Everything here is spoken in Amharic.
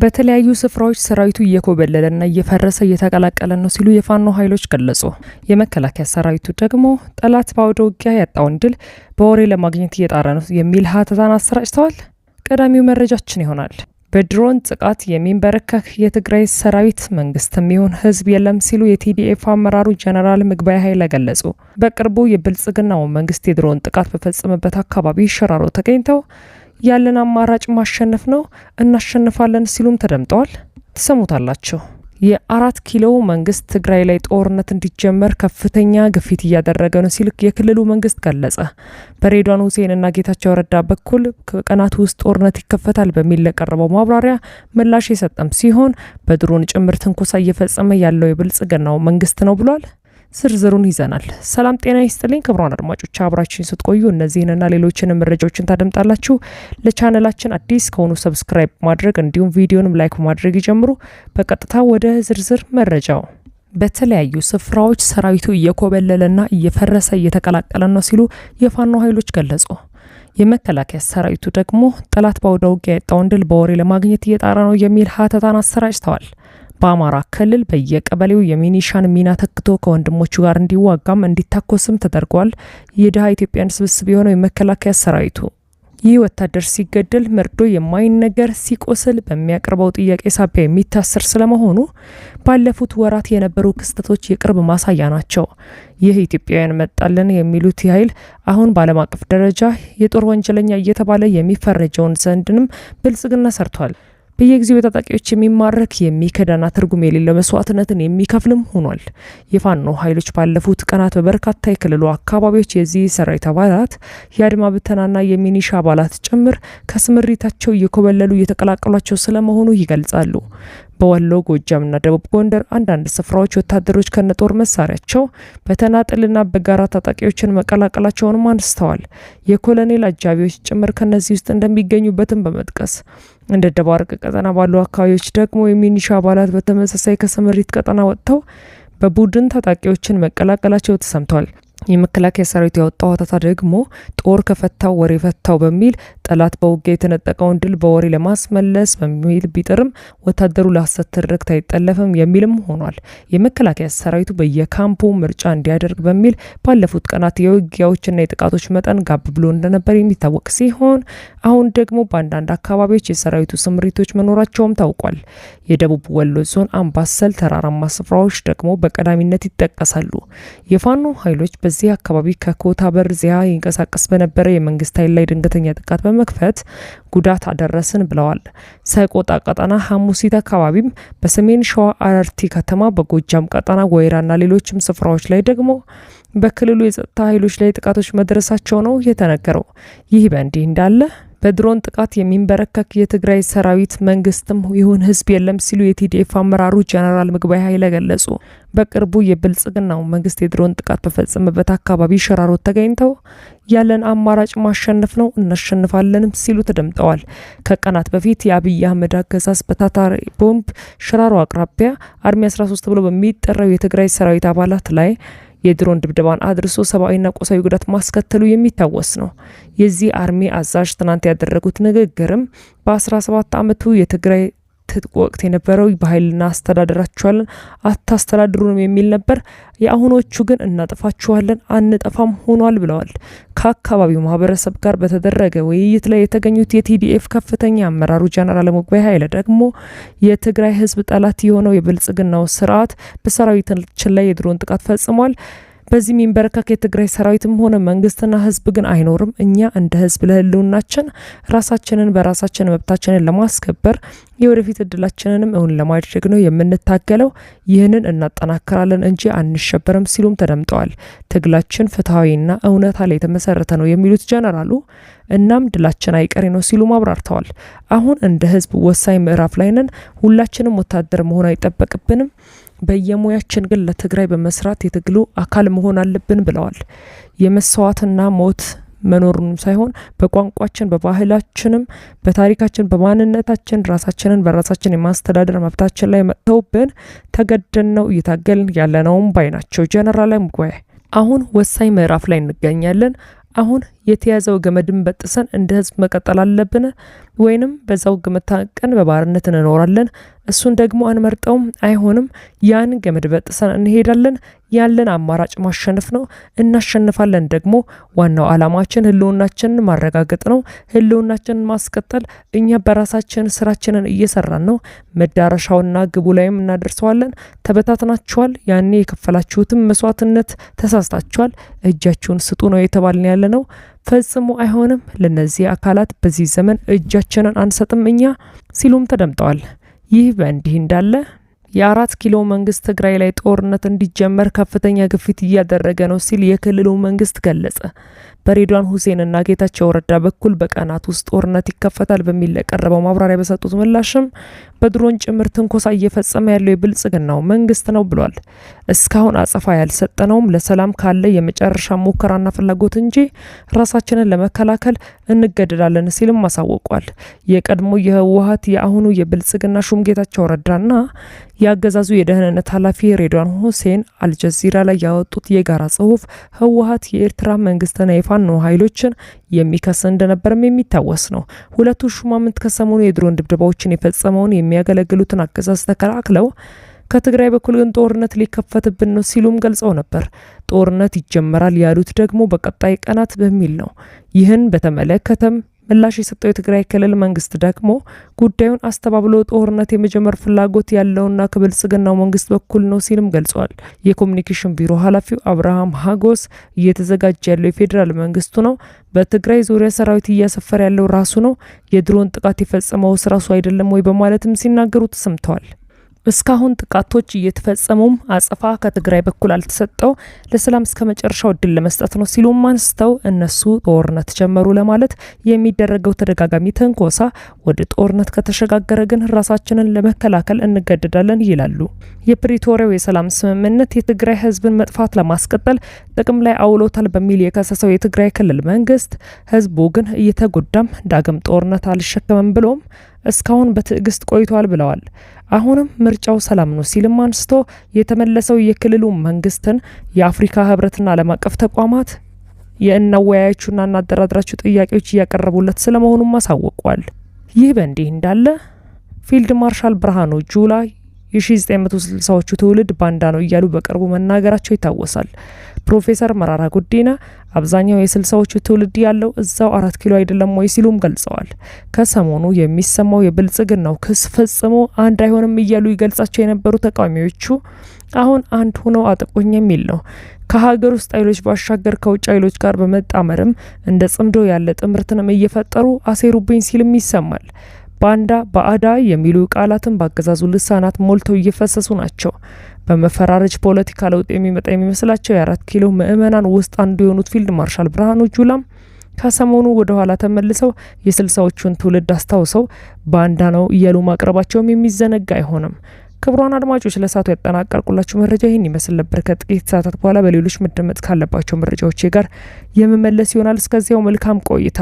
በተለያዩ ስፍራዎች ሰራዊቱ እየኮበለለና እየፈረሰ እየተቀላቀለ ነው ሲሉ የፋኖ ኃይሎች ገለጹ። የመከላከያ ሰራዊቱ ደግሞ ጠላት በአውደ ውጊያ ያጣውን ድል በወሬ ለማግኘት እየጣረ ነው የሚል ሀተታን አሰራጭተዋል። ቀዳሚው መረጃችን ይሆናል። በድሮን ጥቃት የሚንበረከክ የትግራይ ሰራዊት መንግስትም ይሁን ህዝብ የለም ሲሉ የቲዲኤፍ አመራሩ ጀነራል ምግባይ ኃይለ ገለጹ። በቅርቡ የብልጽግናው መንግስት የድሮን ጥቃት በፈጸመበት አካባቢ ሽራሮ ተገኝተው ያለን አማራጭ ማሸነፍ ነው፣ እናሸንፋለን ሲሉም ተደምጠዋል። ተሰሙታላችሁ። የ4 ኪሎ መንግስት ትግራይ ላይ ጦርነት እንዲጀመር ከፍተኛ ግፊት እያደረገ ነው ሲል የክልሉ መንግስት ገለጸ። በሬድዋን ሁሴንና ጌታቸው ረዳ በኩል ከቀናት ውስጥ ጦርነት ይከፈታል በሚል ለቀረበው ማብራሪያ ምላሽ የሰጠም ሲሆን በድሮን ጭምር ትንኮሳ እየፈጸመ ያለው የብልጽግናው መንግስት ነው ብሏል። ዝርዝሩን ይዘናል። ሰላም ጤና ይስጥልኝ ክቡራን አድማጮች፣ አብራችሁን ስትቆዩ እነዚህንና ሌሎችንም መረጃዎችን ታደምጣላችሁ። ለቻናላችን አዲስ ከሆኑ ሰብስክራይብ ማድረግ እንዲሁም ቪዲዮንም ላይክ ማድረግ ይጀምሩ። በቀጥታ ወደ ዝርዝር መረጃው። በተለያዩ ስፍራዎች ሰራዊቱ እየኮበለለና እየፈረሰ እየተቀላቀለ ነው ሲሉ የፋኖ ኃይሎች ገለጹ። የመከላከያ ሰራዊቱ ደግሞ ጠላት በአውደ ውጊያ ያጣውን ድል በወሬ ለማግኘት እየጣረ ነው የሚል ሀተታን አሰራጭተዋል። በአማራ ክልል በየቀበሌው የሚኒሻን ሚና ተክቶ ከወንድሞቹ ጋር እንዲዋጋም እንዲታኮስም ተደርጓል። የድሃ ኢትዮጵያን ስብስብ የሆነው የመከላከያ ሰራዊቱ ይህ ወታደር ሲገደል መርዶ የማይነገር ሲቆስል በሚያቀርበው ጥያቄ ሳቢያ የሚታሰር ስለመሆኑ ባለፉት ወራት የነበሩ ክስተቶች የቅርብ ማሳያ ናቸው። ይህ ኢትዮጵያውያን መጣልን የሚሉት ኃይል አሁን በዓለም አቀፍ ደረጃ የጦር ወንጀለኛ እየተባለ የሚፈረጀውን ዘንድንም ብልጽግና ሰርቷል። በየጊዜው በታጣቂዎች የሚማረክ የሚከዳና ትርጉም የሌለው መስዋዕትነትን የሚከፍልም ሆኗል። የፋኖ ኃይሎች ባለፉት ቀናት በበርካታ የክልሉ አካባቢዎች የዚህ ሰራዊት አባላት የአድማ ብተናና የሚኒሻ አባላት ጭምር ከስምሪታቸው እየኮበለሉ እየተቀላቀሏቸው ስለመሆኑ ይገልጻሉ። በወሎ ጎጃምና ደቡብ ጎንደር አንዳንድ ስፍራዎች ወታደሮች ከነጦር መሳሪያቸው በተናጠልና በጋራ ታጣቂዎችን መቀላቀላቸውንም አንስተዋል። የኮሎኔል አጃቢዎች ጭምር ከነዚህ ውስጥ እንደሚገኙበትም በመጥቀስ እንደ ደባርቅ ቀጠና ባሉ አካባቢዎች ደግሞ የሚኒሻ አባላት በተመሳሳይ ከስምሪት ቀጠና ወጥተው በቡድን ታጣቂዎችን መቀላቀላቸው ተሰምቷል። የመከላከያ ሰራዊት ያወጣው ሀተታ ደግሞ ጦር ከፈታው ወሬ ፈታው በሚል ጠላት በውጊያ የተነጠቀውን ድል በወሬ ለማስመለስ በሚል ቢጥርም ወታደሩ ለሐሰት ትርክት አይጠለፍም የሚልም ሆኗል። የመከላከያ ሰራዊቱ በየካምፑ ምርጫ እንዲያደርግ በሚል ባለፉት ቀናት የውጊያዎችና የጥቃቶች መጠን ጋብ ብሎ እንደነበር የሚታወቅ ሲሆን አሁን ደግሞ በአንዳንድ አካባቢዎች የሰራዊቱ ስምሪቶች መኖራቸውም ታውቋል። የደቡብ ወሎ ዞን አምባሰል ተራራማ ስፍራዎች ደግሞ በቀዳሚነት ይጠቀሳሉ። የፋኖ ኃይሎች በዚህ አካባቢ ከኮታ በር ዚያ ይንቀሳቀስ በነበረ የመንግስት ኃይል ላይ ድንገተኛ ጥቃት በመክፈት ጉዳት አደረስን ብለዋል። ሰቆጣ ቀጠና ሐሙሲት አካባቢም፣ በሰሜን ሸዋ አረርቲ ከተማ፣ በጎጃም ቀጠና ወይራና ሌሎችም ስፍራዎች ላይ ደግሞ በክልሉ የጸጥታ ኃይሎች ላይ ጥቃቶች መድረሳቸው ነው የተነገረው። ይህ በእንዲህ እንዳለ በድሮን ጥቃት የሚንበረከክ የትግራይ ሰራዊት መንግስትም ይሁን ህዝብ የለም ሲሉ የቲዲኤፍ አመራሩ ጀነራል ምግባይ ኃይለ ገለጹ። በቅርቡ የብልጽግናው መንግስት የድሮን ጥቃት በፈጸመበት አካባቢ ሽራሮ ተገኝተው ያለን አማራጭ ማሸነፍ ነው፣ እናሸንፋለንም ሲሉ ተደምጠዋል። ከቀናት በፊት የአብይ አህመድ አገዛዝ በታታሪ ቦምብ ሽራሮ አቅራቢያ አርሚ 13 ብሎ በሚጠራው የትግራይ ሰራዊት አባላት ላይ የድሮን ድብደባን አድርሶ ሰብአዊና ቁሳዊ ጉዳት ማስከተሉ የሚታወስ ነው። የዚህ አርሚ አዛዥ ትናንት ያደረጉት ንግግርም በ17 ዓመቱ የትግራይ ትጥቅ ወቅት የነበረው በኃይልና አስተዳደራቸዋለን አታስተዳድሩንም የሚል ነበር። የአሁኖቹ ግን እናጠፋችኋለን አንጠፋም ሆኗል ብለዋል። ከአካባቢው ማህበረሰብ ጋር በተደረገ ውይይት ላይ የተገኙት የቲዲኤፍ ከፍተኛ አመራሩ ጀነራል ምግባይ ኃይለ ደግሞ የትግራይ ህዝብ ጠላት የሆነው የብልጽግናው ስርዓት በሰራዊታችን ላይ የድሮን ጥቃት ፈጽሟል። በዚህ የሚንበረከክ የትግራይ ሰራዊትም ሆነ መንግስትና ህዝብ ግን አይኖርም። እኛ እንደ ህዝብ ለህልውናችን ራሳችንን በራሳችን መብታችንን ለማስከበር የወደፊት እድላችንንም እውን ለማድረግ ነው የምንታገለው። ይህንን እናጠናክራለን እንጂ አንሸበርም ሲሉም ተደምጠዋል። ትግላችን ፍትሐዊና እውነታ ላይ የተመሰረተ ነው የሚሉት ጀነራሉ እናም ድላችን አይቀሬ ነው ሲሉ አብራርተዋል። አሁን እንደ ህዝብ ወሳኝ ምዕራፍ ላይ ነን። ሁላችንም ወታደር መሆን አይጠበቅብንም። በየሙያችን ግን ለትግራይ በመስራት የትግሉ አካል መሆን አለብን ብለዋል። የመስዋዕትና ሞት መኖሩንም ሳይሆን በቋንቋችን፣ በባህላችንም፣ በታሪካችን፣ በማንነታችን ራሳችንን በራሳችን የማስተዳደር መብታችን ላይ መጥተውብን ተገደን ነው እየታገልን ያለነውም ባይ ናቸው ጀነራል ምግባይ። አሁን ወሳኝ ምዕራፍ ላይ እንገኛለን። አሁን የተያዘው ገመድን በጥሰን እንደ ህዝብ መቀጠል አለብን ወይንም በዛው ገመድ ታንቀን በባርነት እንኖራለን? እሱን ደግሞ አንመርጠውም። አይሆንም። ያን ገመድ በጥሰን እንሄዳለን። ያለን አማራጭ ማሸነፍ ነው። እናሸንፋለን። ደግሞ ዋናው አላማችን ህልውናችንን ማረጋገጥ ነው። ህልውናችንን ማስቀጠል። እኛ በራሳችን ስራችንን እየሰራን ነው። መዳረሻውና ግቡ ላይም እናደርሰዋለን። ተበታትናችኋል። ያኔ የከፈላችሁትም መስዋዕትነት ተሳስታችኋል። እጃችሁን ስጡ ነው የተባልን ያለ ነው። ፈጽሞ አይሆንም። ለነዚህ አካላት በዚህ ዘመን እጃችንን አንሰጥም እኛ ሲሉም ተደምጠዋል። ይህ በእንዲህ እንዳለ የ4 ኪሎ መንግስት ትግራይ ላይ ጦርነት እንዲጀመር ከፍተኛ ግፊት እያደረገ ነው ሲል የክልሉ መንግስት ገለጸ። በሬድዋን ሁሴንና ጌታቸው ረዳ በኩል በቀናት ውስጥ ጦርነት ይከፈታል በሚል ለቀረበው ማብራሪያ በሰጡት ምላሽም በድሮን ጭምር ትንኮሳ እየፈጸመ ያለው የብልጽግናው መንግስት ነው ብሏል። እስካሁን አጸፋ ያልሰጠነውም ለሰላም ካለ የመጨረሻ ሙከራና ፍላጎት እንጂ ራሳችንን ለመከላከል እንገደዳለን ሲልም አሳውቋል። የቀድሞ የህወሓት የአሁኑ የብልጽግና ሹም ጌታቸው ረዳና ያገዛዙ የደህንነት ኃላፊ ሬድዋን ሁሴን አልጀዚራ ላይ ያወጡት የጋራ ጽሁፍ ህወሓት የኤርትራ መንግስትና የፋኖ ኃይሎችን የሚከስ እንደነበርም የሚታወስ ነው። ሁለቱ ሹማምንት ከሰሞኑ የድሮን ድብደባዎችን የፈጸመውን የሚያገለግሉትን አገዛዝ ተከላክለው ከትግራይ በኩል ግን ጦርነት ሊከፈትብን ነው ሲሉም ገልጸው ነበር። ጦርነት ይጀመራል ያሉት ደግሞ በቀጣይ ቀናት በሚል ነው። ይህን በተመለከተም ምላሽ የሰጠው የትግራይ ክልል መንግስት ደግሞ ጉዳዩን አስተባብሎ ጦርነት የመጀመር ፍላጎት ያለውና ከብልጽግናው መንግስት በኩል ነው ሲልም ገልጿል። የኮሚኒኬሽን ቢሮ ኃላፊው አብርሃም ሀጎስ እየተዘጋጀ ያለው የፌዴራል መንግስቱ ነው፣ በትግራይ ዙሪያ ሰራዊት እያሰፈረ ያለው ራሱ ነው፣ የድሮን ጥቃት የፈጸመው ራሱ አይደለም ወይ በማለትም ሲናገሩ ተሰምተዋል። እስካሁን ጥቃቶች እየተፈጸሙም አጸፋ ከትግራይ በኩል አልተሰጠው ለሰላም እስከ መጨረሻው እድል ለመስጠት ነው ሲሉም አንስተው እነሱ ጦርነት ጀመሩ ለማለት የሚደረገው ተደጋጋሚ ትንኮሳ ወደ ጦርነት ከተሸጋገረ ግን ራሳችንን ለመከላከል እንገደዳለን ይላሉ። የፕሪቶሪያው የሰላም ስምምነት የትግራይ ህዝብን መጥፋት ለማስቀጠል ጥቅም ላይ አውሎታል በሚል የከሰሰው የትግራይ ክልል መንግስት ህዝቡ ግን እየተጎዳም ዳግም ጦርነት አልሸከምም ብሎም እስካሁን በትዕግስት ቆይቷል ብለዋል። አሁንም ምርጫው ሰላም ነው ሲልም አንስቶ የተመለሰው የክልሉ መንግስትን የአፍሪካ ህብረትና ዓለም አቀፍ ተቋማት የእናወያያችሁና እናደራድራችሁ ጥያቄዎች እያቀረቡለት ስለመሆኑም አሳውቋል። ይህ በእንዲህ እንዳለ ፊልድ ማርሻል ብርሃኑ ጁላ የ1960ዎቹ ትውልድ ባንዳ ነው እያሉ በቅርቡ መናገራቸው ይታወሳል። ፕሮፌሰር መራራ ጉዲና አብዛኛው የ60ዎቹ ትውልድ ያለው እዛው 4 ኪሎ አይደለም ወይ ሲሉም ገልጸዋል። ከሰሞኑ የሚሰማው የብልጽግናው ክስ ፈጽሞ አንድ አይሆንም እያሉ ይገልጻቸው የነበሩ ተቃዋሚዎቹ አሁን አንድ ሆነው አጥቆኝ የሚል ነው። ከሀገር ውስጥ ኃይሎች ባሻገር ከውጭ ኃይሎች ጋር በመጣመርም እንደ ጽምዶ ያለ ጥምርትንም እየፈጠሩ አሴሩብኝ ሲልም ይሰማል። ባንዳ ባዕዳ የሚሉ ቃላትን በአገዛዙ ልሳናት ሞልተው እየፈሰሱ ናቸው። በመፈራረጅ ፖለቲካ ለውጥ የሚመጣ የሚመስላቸው የ4 ኪሎ ምዕመናን ውስጥ አንዱ የሆኑት ፊልድ ማርሻል ብርሃኑ ጁላም ከሰሞኑ ወደ ኋላ ተመልሰው የ60ዎቹን ትውልድ አስታውሰው ባንዳ ነው እያሉ ማቅረባቸውም የሚዘነጋ አይሆንም። ክቡራን አድማጮች ለሰዓቱ ያጠናቀርኩላችሁ መረጃ ይህን ይመስል ነበር። ከጥቂት ሰዓታት በኋላ በሌሎች መደመጥ ካለባቸው መረጃዎች ጋር የምመለስ ይሆናል። እስከዚያው መልካም ቆይታ።